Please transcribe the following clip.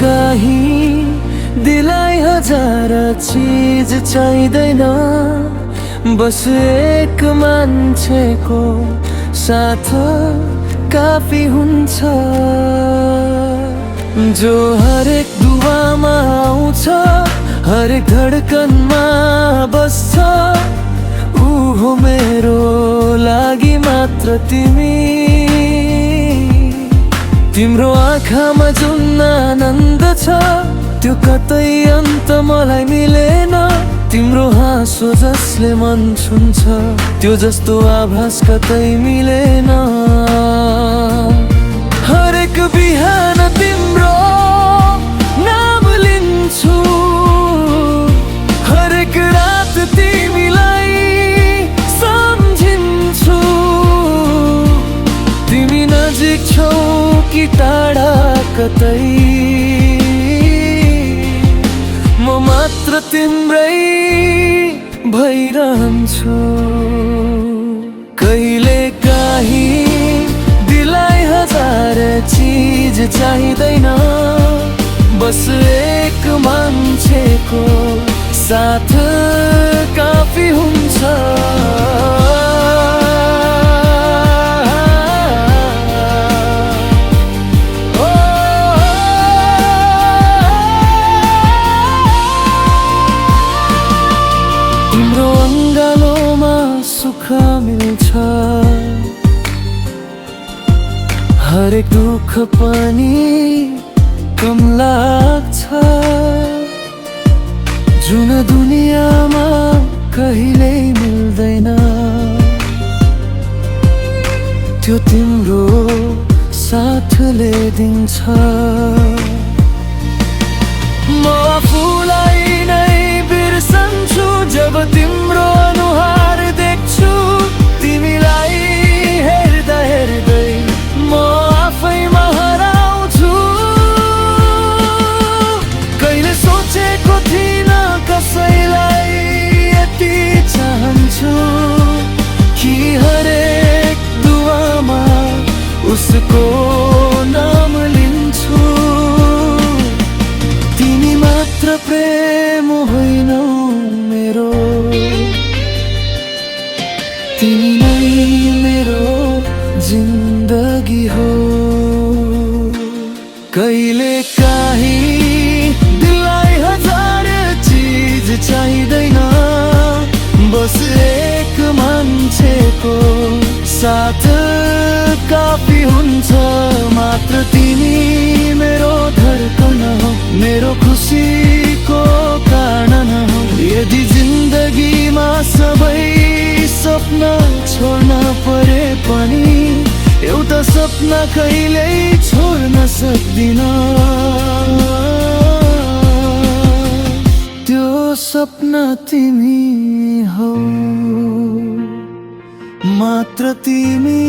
कहीं दिलाई हजार चीज चाहिँदैन, बस एक मान्छेको साथ काफी हुन्छ। जो हरेक दुवामा आउँछ, हरेक धडकनमा बस्छ, ऊ हो मेरो लागि मात्र तिमी। तिम्रो आँखामा जुन आनन्द छ, त्यो कतै अन्त मलाई मिलेन। तिम्रो हाँसो जसले मन छुन्छ, त्यो जस्तो आभास कतै मिलेन। हरेक बिहान तिम्रो नाम लिन्छु, हरेक रात तिमीलाई सम्झिन्छु। तिमी नजिक छौ कि टाढा कतै, म मात्र तिम्रै भइरहन्छु। कहिले काहीँ दिलाई हजार चीज चाहिँदैन, बस एक मान्छेको साथ काफी हुन्छ। तिम्रो अङ्गालोमा सुख मिल्छ, हरेक दुःख पनि कम लाग्छ। जुन दुनियाँमा कहिल्यै मिल्दैन, त्यो तिम्रो साथले दिन्छ। म आफूलाई नै बिर्सन्छु जब तिम्रो अनुहार देख्छु। तिमीलाई हेर्दा हेर्दै म आफैमा हराउँछु। कहिले सोचेको थिइनँ कसैलाई यति चाहन्छु, कि हरेक दुवामा उसको नाम लिन्छु। तिमी मात्र प्रेम होइनौ मेरो, तिमी नै मेरो जिन्दगी हो। कहिले काहीँ दिलाई हजार चीज चाहिँदैन, बस एक मान्छेको साथ काफी हुन्छ। मात्र तिमी मेरो धडकन हो, मेरो खुसीको कारण हो। यदि जिन्दगीमा सबै सपना छोड्न परे पनि, एउटा सपना कहिल्यै छोड्न सक्दिन। त्यो सपना तिमी हौ, मात्र तिमी।